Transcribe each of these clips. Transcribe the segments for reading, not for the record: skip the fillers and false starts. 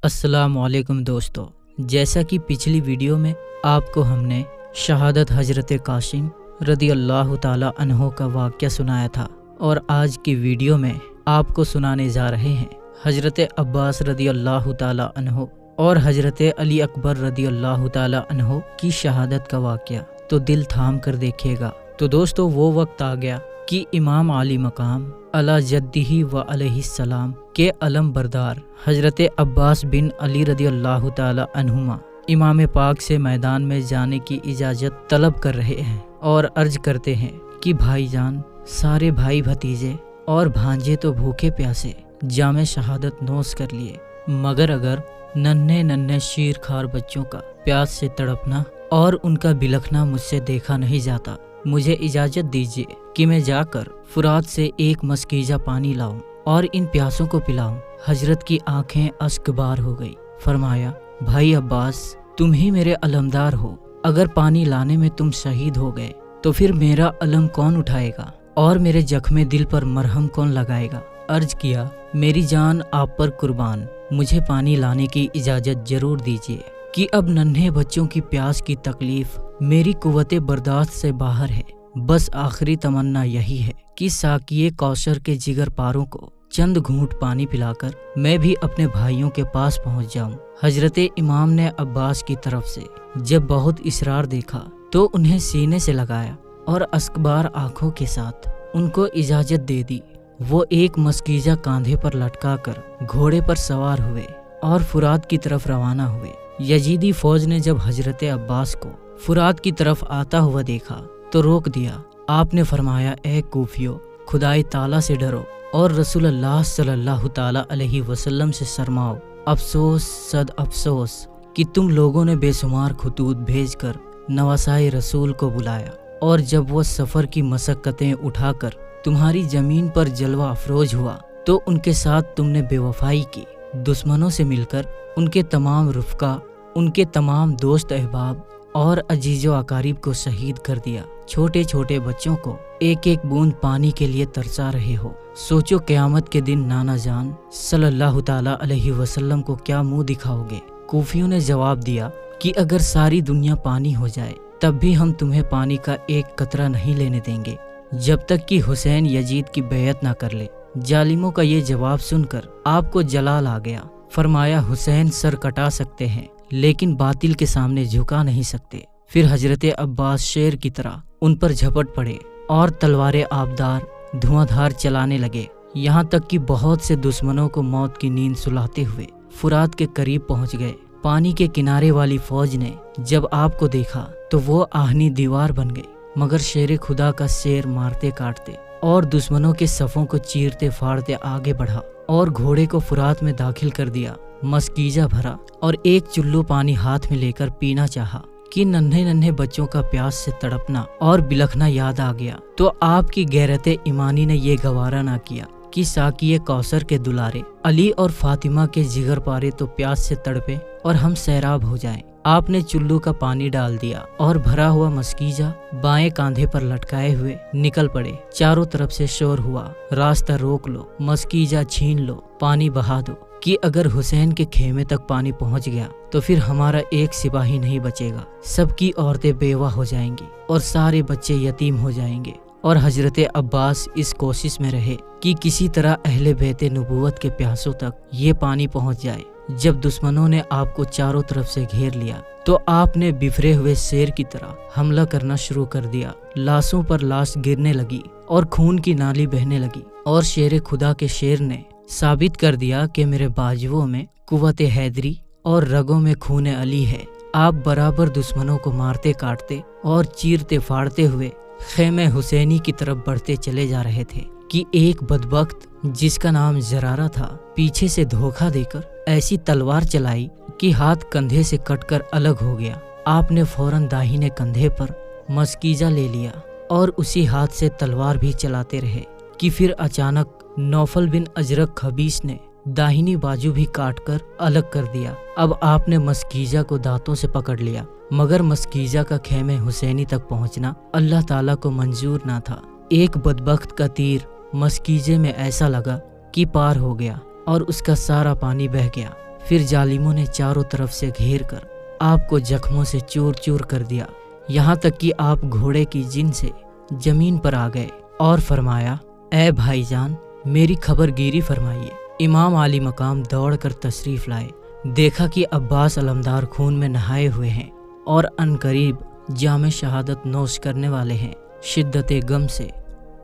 अस्सलाम वालेकुम दोस्तों, जैसा कि पिछली वीडियो में आपको हमने शहादत हजरत कासिम रदी अल्लाह ताला अन्हो का वाक़या सुनाया था और आज की वीडियो में आपको सुनाने जा रहे हैं हजरत अब्बास रदी अल्लाह ताला अन्हो और हजरत अली अकबर रदी अल्लाह ताला अन्हो की शहादत का वाक़या। तो दिल थाम कर देखिएगा। तो दोस्तों, वो वक्त आ गया कि इमाम आली मकाम अला जद्दिही व अलैहिस्सलाम के अलम बरदार हजरत अब्बास बिन अली रदी अल्लाह ताला अन्हुमा इमाम पाक से मैदान में जाने की इजाज़त तलब कर रहे हैं और अर्ज करते हैं कि भाईजान, सारे भाई भतीजे और भांजे तो भूखे प्यासे जामे शहादत नोश कर लिए, मगर अगर नन्हे नन्हे शीर खार बच्चों का प्यास से तड़पना और उनका बिलखना मुझसे देखा नहीं जाता, मुझे इजाज़त दीजिए कि मैं जाकर फुरात से एक मस्कीजा पानी लाऊं और इन प्यासों को पिलाऊं। हजरत की आंखें अश्कबार हो गई। फरमाया, भाई अब्बास, तुम ही मेरे अलमदार हो। अगर पानी लाने में तुम शहीद हो गए तो फिर मेरा अलम कौन उठाएगा और मेरे जख्मे दिल पर मरहम कौन लगाएगा। अर्ज किया, मेरी जान आप पर कुर्बान, मुझे पानी लाने की इजाज़त जरूर दीजिए कि अब नन्हे बच्चों की प्यास की तकलीफ मेरी कुव्वते बर्दाश्त से बाहर है। बस आखिरी तमन्ना यही है कि साकिए कौसर के जिगर पारों को चंद घूंट पानी पिलाकर मैं भी अपने भाइयों के पास पहुंच जाऊं। हजरत इमाम ने अब्बास की तरफ से जब बहुत इसरार देखा तो उन्हें सीने से लगाया और अश्कबार आंखों के साथ उनको इजाज़त दे दी। वो एक मस्कीजा कांधे पर लटकाकर घोड़े पर सवार हुए और फुरात की तरफ रवाना हुए। यजीदी फौज ने जब हजरत अब्बास को फुरात की तरफ आता हुआ देखा तो रोक दिया। आपने फरमाया, ए कूफियो, खुदाई ताला से डरो और रसूल अल्लाह सल्लल्लाहु ताला अलैहि वसल्लम से शर्माओ। अफसोस सद अफसोस कि तुम लोगों ने बेशुमार खुतूत भेजकर नवासाए रसूल को बुलाया और जब वो सफ़र की मशक्क़तें उठाकर तुम्हारी ज़मीन पर जलवा अफरोज हुआ तो उनके साथ तुमने बेवफाई की। दुश्मनों से मिलकर उनके तमाम रुफ़का, उनके तमाम दोस्त अहबाब और अजीज़ो अकारीब को शहीद कर दिया। छोटे छोटे बच्चों को एक एक बूंद पानी के लिए तरसा रहे हो। सोचो क़यामत के दिन नाना जान सल्लल्लाहु ताला अलैहि वसल्लम को क्या मुंह दिखाओगे। कूफियों ने जवाब दिया कि अगर सारी दुनिया पानी हो जाए तब भी हम तुम्हें पानी का एक कतरा नहीं लेने देंगे जब तक कि हुसैन यजीद की बैयत ना कर ले। जालिमों का ये जवाब सुनकर आपको जलाल आ गया। फरमाया, हुसैन सर कटा सकते हैं लेकिन बातिल के सामने झुका नहीं सकते। फिर हजरत अब्बास शेर की तरह उन पर झपट पड़े और तलवारें आबदार धुआंधार चलाने लगे, यहाँ तक कि बहुत से दुश्मनों को मौत की नींद सुलाते हुए फुरात के करीब पहुँच गए। पानी के किनारे वाली फौज ने जब आपको देखा तो वो आहनी दीवार बन गई, मगर शेर खुदा का शेर मारते काटते और दुश्मनों के सफ़ों को चीरते फाड़ते आगे बढ़ा और घोड़े को फुरात में दाखिल कर दिया। मस्कीजा भरा और एक चुल्लू पानी हाथ में लेकर पीना चाहा कि नन्हे नन्हे बच्चों का प्यास से तड़पना और बिलखना याद आ गया तो आपकी गैरत ईमानी ने ये गवारा ना किया कि साकिए कौसर के दुलारे अली और फातिमा के जिगर पारे तो प्यास से तड़पे और हम सैराब हो जाएं। आपने चुल्लू का पानी डाल दिया और भरा हुआ मस्कीजा बाएं कांधे पर लटकाए हुए निकल पड़े। चारों तरफ से शोर हुआ, रास्ता रोक लो, मस्कीजा छीन लो, पानी बहा दो कि अगर हुसैन के खेमे तक पानी पहुंच गया तो फिर हमारा एक सिपाही नहीं बचेगा। सबकी औरतें बेवा हो जाएंगी और सारे बच्चे यतीम हो जाएंगे। और हजरत अब्बास इस कोशिश में रहे कि किसी तरह अहले बैत नबूवत के प्यासों तक ये पानी पहुंच जाए। जब दुश्मनों ने आपको चारों तरफ से घेर लिया तो आपने बिफरे हुए शेर की तरह हमला करना शुरू कर दिया। लाशों पर लाश गिरने लगी और खून की नाली बहने लगी और शेर खुदा के शेर ने साबित कर दिया कि मेरे बाजुओं में कुव्वत हैदरी और रगों में खून अली है। आप बराबर दुश्मनों को मारते काटते और चीरते फाड़ते हुए खेमे हुसैनी की तरफ बढ़ते चले जा रहे थे कि एक बदबख्त जिसका नाम जरारा था पीछे से धोखा देकर ऐसी तलवार चलाई कि हाथ कंधे से कटकर अलग हो गया। आपने फौरन दाहिने कंधे पर मस्कीजा ले लिया और उसी हाथ से तलवार भी चलाते रहे कि फिर अचानक नौफल बिन अजरक खबीस ने दाहिनी बाजू भी काटकर अलग कर दिया। अब आपने मस्कीजा को दांतों से पकड़ लिया, मगर मस्कीजा का खेमे हुसैनी तक पहुंचना अल्लाह ताला को मंजूर ना था। एक बदबख्त का तीर मस्कीजे में ऐसा लगा कि पार हो गया और उसका सारा पानी बह गया। फिर जालिमों ने चारों तरफ से घेर कर आपको जख्मों से चूर चूर कर दिया, यहाँ तक कि आप घोड़े की जिन से जमीन पर आ गए और फरमाया, ए भाईजान मेरी खबरगिरी फरमाइए। इमाम आली मकाम दौड़कर तशरीफ लाए। देखा कि अब्बास अलमदार खून में नहाए हुए हैं और अनकरीब जाम शहादत नोश करने वाले हैं। शिद्दत गम से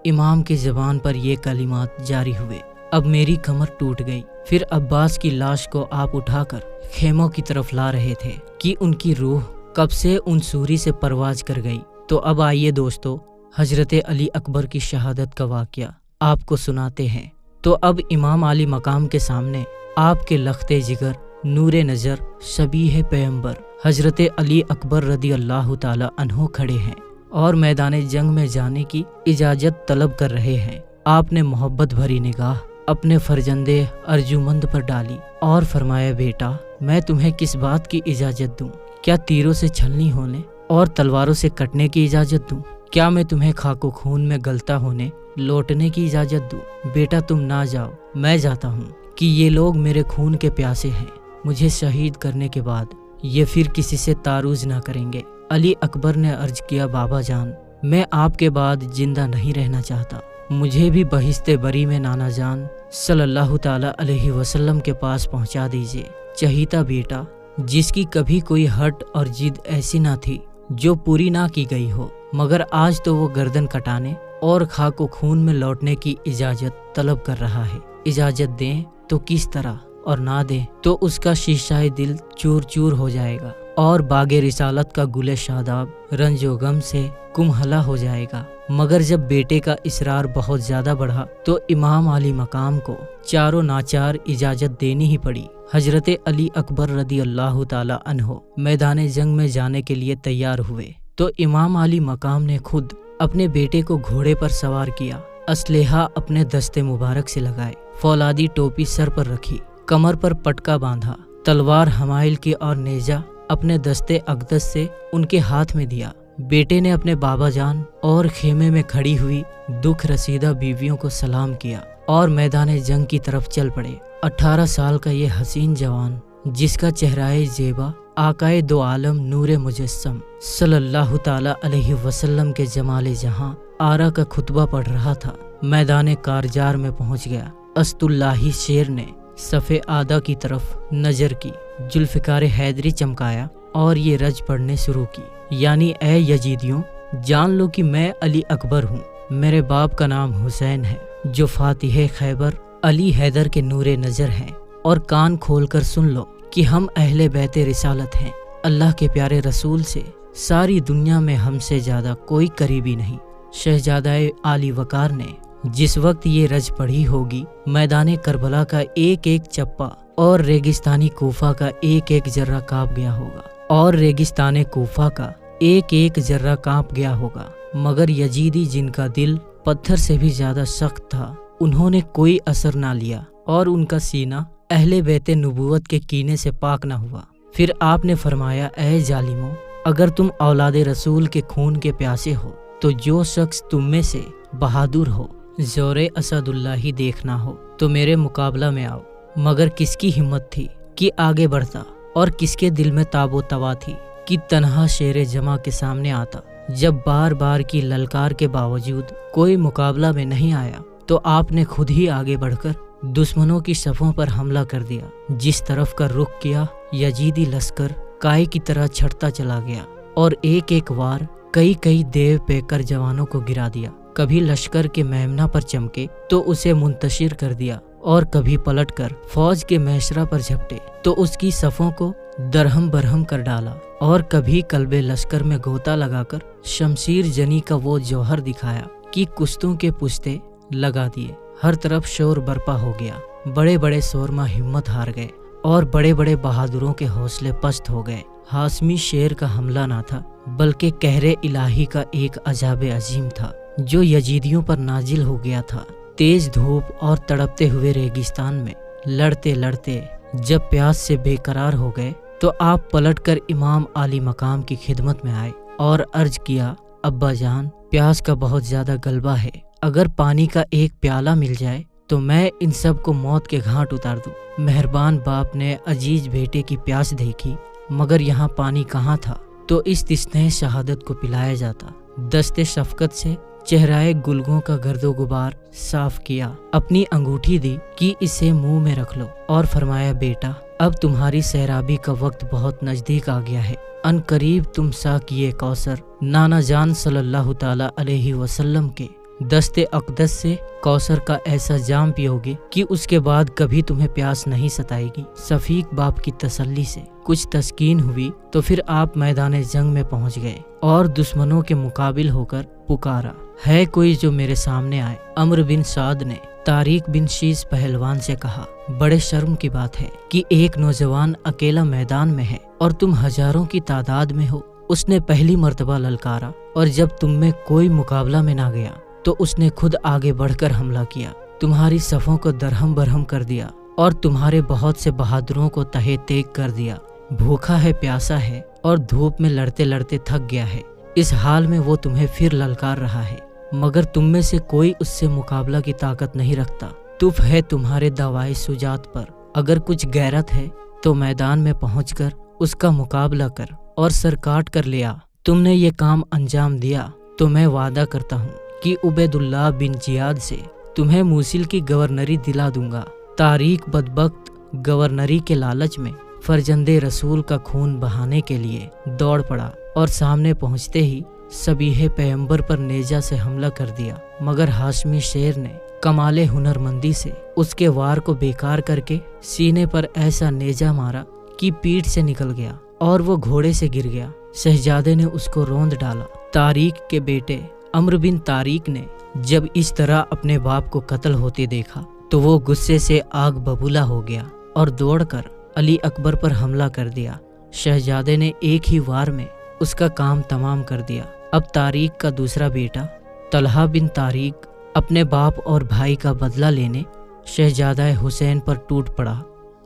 इमाम की ज़बान पर ये कलिमात जारी हुए, अब मेरी कमर टूट गई। फिर अब्बास की लाश को आप उठाकर खेमों की तरफ ला रहे थे कि उनकी रूह कब से उन सूरी से परवाज कर गई। तो अब आइए दोस्तों, हजरत अली अकबर की शहादत का वाक़या आपको सुनाते हैं। तो अब इमाम आली मकाम के सामने आपके लख्ते जिगर, नूरे नज़र, शबीह पैगंबर हजरत अली अकबर रदी अल्लाह ताला अन्हो खड़े हैं और मैदान जंग में जाने की इजाज़त तलब कर रहे हैं। आपने मोहब्बत भरी निगाह अपने फर्जंदे अर्जुमंद पर डाली और फरमाया, बेटा मैं तुम्हें किस बात की इजाज़त दूं? क्या तीरों से छलनी होने और तलवारों से कटने की इजाज़त दूं? क्या मैं तुम्हें खाको खून में गलता होने लौटने की इजाज़त दूं? बेटा तुम ना जाओ, मैं जाता हूँ कि ये लोग मेरे खून के प्यासे हैं। मुझे शहीद करने के बाद ये फिर किसी से तारुज ना करेंगे। अली अकबर ने अर्ज किया, बाबा जान मैं आपके बाद जिंदा नहीं रहना चाहता, मुझे भी बहिश्ते बरी में नाना जान सल्लल्लाहु ताला अलैहि वसल्लम के पास पहुंचा दीजिए। चहीता बेटा जिसकी कभी कोई हट और जिद ऐसी ना थी जो पूरी ना की गई हो, मगर आज तो वो गर्दन कटाने और खाको खून में लौटने की इजाज़त तलब कर रहा है। इजाज़त दें तो किस तरह और ना दें तो उसका शीशाए दिल चूर चूर हो जाएगा और बागे रिसालत का गुले शादाब रंजो गम से कुमहला हो जाएगा। मगर जब बेटे का इसरार बहुत ज्यादा बढ़ा तो इमाम आली मकाम को चारों नाचार इजाज़त देनी ही पड़ी। हजरत अली अकबर रदी अल्लाह ताला अन्हो मैदान जंग में जाने के लिए तैयार हुए तो इमाम आली मकाम ने खुद अपने बेटे को घोड़े पर सवार किया, असलेहा अपने दस्ते मुबारक से लगाए, फौलादी टोपी सर पर रखी, कमर पर पटका बांधा, तलवार हमाइल की और नेजा अपने दस्ते अकदस से उनके हाथ में दिया। बेटे ने अपने बाबा जान और खेमे में खड़ी हुई दुख रसीदा बीवियों को सलाम किया और मैदान जंग की तरफ चल पड़े। 18 साल का ये हसीन जवान जिसका चेहराए जेबा आकाए दो आलम नूरे मुजस्सम सल्लल्लाहु ताला अलैहि वसल्लम के जमाले जहां आरा का खुतबा पढ़ रहा था, मैदान कारजार में पहुंच गया। अस्तुल्लाही शेर ने सफ़े आदा की तरफ नजर की, जुल्फ़िकार हैदरी चमकाया और ये रज पढ़ने शुरू की, यानी ए यजीदियों जान लो कि मैं अली अकबर हूँ, मेरे बाप का नाम हुसैन है जो फातिह खैबर अली हैदर के नूरे नज़र हैं, और कान खोलकर सुन लो कि हम अहले बैते रिसालत हैं। अल्लाह के प्यारे रसूल से सारी दुनिया में हमसे ज़्यादा कोई करीबी नहीं। शहजादाए आली वकार ने जिस वक्त ये रज पढ़ी होगी, मैदान करबला का एक एक चप्पा और रेगिस्तानी कूफा का एक एक जर्रा कांप गया होगा, और रेगिस्तान कूफा का एक एक जर्रा कांप गया होगा। मगर यजीदी जिनका दिल पत्थर से भी ज्यादा सख्त था, उन्होंने कोई असर ना लिया और उनका सीना अहले बैते नबूवत के कीने से पाक ना हुआ। फिर आपने फरमाया, ए जालिमों, अगर तुम औलादे रसूल के खून के प्यासे हो तो जो शख्स तुम में से बहादुर हो, ज़ोरे असदुल्लाही देखना हो तो मेरे मुकाबला में आओ। मगर किसकी हिम्मत थी कि आगे बढ़ता, और किसके दिल में ताबो तवा थी कि तन्हा शेर जमा के सामने आता। जब बार बार की ललकार के बावजूद कोई मुकाबला में नहीं आया तो आपने खुद ही आगे बढ़कर दुश्मनों की सफ़ों पर हमला कर दिया। जिस तरफ का रुख किया, यजीदी लश्कर काय की तरह छटता चला गया और एक एक वार कई कई देव पेकर जवानों को गिरा दिया। कभी लश्कर के मेमना पर चमके तो उसे मुंतशिर कर दिया, और कभी पलटकर फौज के मैशरा पर झपटे तो उसकी सफ़ों को दरहम बरहम कर डाला, और कभी कल्बे लश्कर में गोता लगाकर शमशीर जनी का वो जौहर दिखाया कि कुश्तों के पुश्ते लगा दिए। हर तरफ शोर बरपा हो गया, बड़े बड़े शोरमा हिम्मत हार गए और बड़े बड़े बहादुरों के हौसले पस्त हो गए। हाशमी शेर का हमला ना था, बल्कि कहरे इलाही का एक अजाबे अजीम था जो यजीदियों पर नाजिल हो गया था। तेज धूप और तड़पते हुए रेगिस्तान में लड़ते लड़ते जब प्यास से बेकरार हो गए तो आप पलटकर इमाम आली मकाम की खिदमत में आए और अर्ज किया, अब्बा जान, प्यास का बहुत ज्यादा गलबा है, अगर पानी का एक प्याला मिल जाए तो मैं इन सब को मौत के घाट उतार दूं। मेहरबान बाप ने अजीज बेटे की प्यास देखी, मगर यहाँ पानी कहाँ था, तो इस तिस्ने शहादत को पिलाया जाता। दस्ते शफकत से चेहराए गुलगों का गर्दो गुबार साफ किया, अपनी अंगूठी दी कि इसे मुंह में रख लो, और फरमाया, बेटा अब तुम्हारी सैराबी का वक्त बहुत नजदीक आ गया है। अन करीब तुम साकिए कौसर नाना जान सल्लल्लाहु ताला अलैहि वसल्लम के दस्ते अक़दस से कौसर का ऐसा जाम पियोगे कि उसके बाद कभी तुम्हें प्यास नहीं सताएगी। सफीक बाप की तसल्ली से कुछ तस्कीन हुई तो फिर आप मैदान जंग में पहुंच गए और दुश्मनों के मुकाबिल होकर पुकारा, है कोई जो मेरे सामने आए। अम्र बिन साद ने तारिक बिन शीस पहलवान से कहा, बड़े शर्म की बात है कि एक नौजवान अकेला मैदान में है और तुम हजारों की तादाद में हो। उसने पहली मर्तबा ललकारा और जब तुम में कोई मुकाबला में ना गया तो उसने खुद आगे बढ़कर हमला किया, तुम्हारी सफों को दरहम बरहम कर दिया और तुम्हारे बहुत से बहादुरों को तहे तेग कर दिया। भूखा है, प्यासा है और धूप में लड़ते लड़ते थक गया है। इस हाल में वो तुम्हें फिर ललकार रहा है, मगर तुम में से कोई उससे मुकाबला की ताकत नहीं रखता। तुफ है तुम्हारे दवाई सुजात पर। अगर कुछ गैरत है तो मैदान में पहुंचकर उसका मुकाबला कर और सर काट कर ले आ। तुमने ये काम अंजाम दिया तो मैं वादा करता हूँ कि उबैदुल्लाह बिन जियाद से तुम्हें मूसिल की गवर्नरी दिला दूंगा। तारीक बदबख्त गवर्नरी के लालच में फरजंदे रसूल का खून बहाने के लिए दौड़ पड़ा और सामने पहुंचते ही सबीहे पैगंबर पर नेजा से हमला कर दिया, मगर हाशमी शेर ने कमाले हुनरमंदी से उसके वार को बेकार करके सीने पर ऐसा नेजा मारा कि पीठ से निकल गया और वो घोड़े से गिर गया। शहजादे ने उसको रोंद डाला। तारीक के बेटे अम्र बिन तारिक ने जब इस तरह अपने बाप को कत्ल होते देखा तो वो गुस्से से आग बबूला हो गया और दौड़कर अली अकबर पर हमला कर दिया। शहजादे ने एक ही वार में उसका काम तमाम कर दिया। अब तारिक का दूसरा बेटा तलहा बिन तारिक अपने बाप और भाई का बदला लेने शहजादा हुसैन पर टूट पड़ा।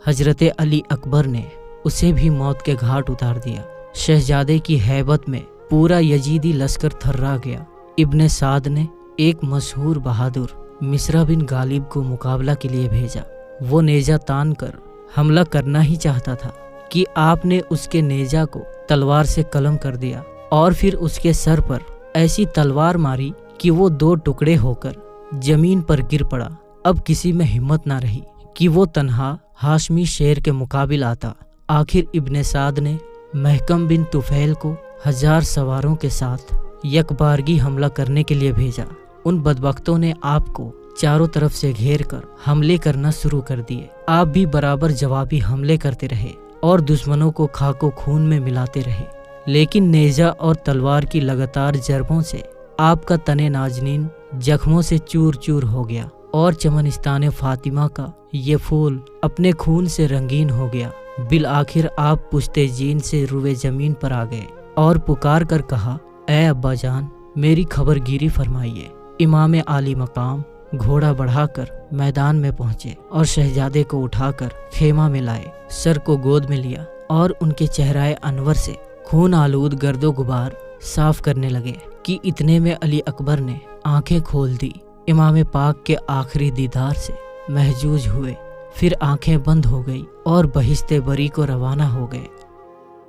हजरत अली अकबर ने उसे भी मौत के घाट उतार दिया। शहजादे की हैबत में पूरा यजीदी लश्कर थर्रा गया। इब्ने साद ने एक मशहूर बहादुर मिस्रा बिन गालिब को मुकाबला के लिए भेजा। वो नेजा तान कर हमला करना ही चाहता था कि आपने उसके नेजा को तलवार से कलम कर दिया और फिर उसके सर पर ऐसी तलवार मारी कि वो दो टुकड़े होकर जमीन पर गिर पड़ा। अब किसी में हिम्मत ना रही कि वो तन्हा हाशमी शेर के मुकाबिल आता। आखिर इब्ने साद ने महकम बिन तुफैल को 1000 सवारों के साथ यकबारगी हमला करने के लिए भेजा। उन बदबख्तों ने आपको चारों तरफ से घेर कर हमले करना शुरू कर दिए। आप भी बराबर जवाबी हमले करते रहे और दुश्मनों को खाको खून में मिलाते रहे, लेकिन नेजा और तलवार की लगातार जरबों से आपका तने नाजनीन जख्मों से चूर चूर हो गया और चमनिस्तान फातिमा का ये फूल अपने खून से रंगीन हो गया। बिल आखिर आप पुश्ते जीन से रुए जमीन पर आ गए और पुकार कर कहा, ऐ अब्बा जान, मेरी खबरगिरी फरमाइए। इमाम आली मकाम घोड़ा बढ़ाकर मैदान में पहुंचे और शहजादे को उठाकर खेमा में लाए, सर को गोद में लिया और उनके चेहराए अनवर से खून आलूद गर्दो गुबार साफ करने लगे कि इतने में अली अकबर ने आंखें खोल दी। इमाम पाक के आखिरी दीदार से महजूज हुए, फिर आंखें बंद हो गई और बहिश्ते बरी को रवाना हो गए।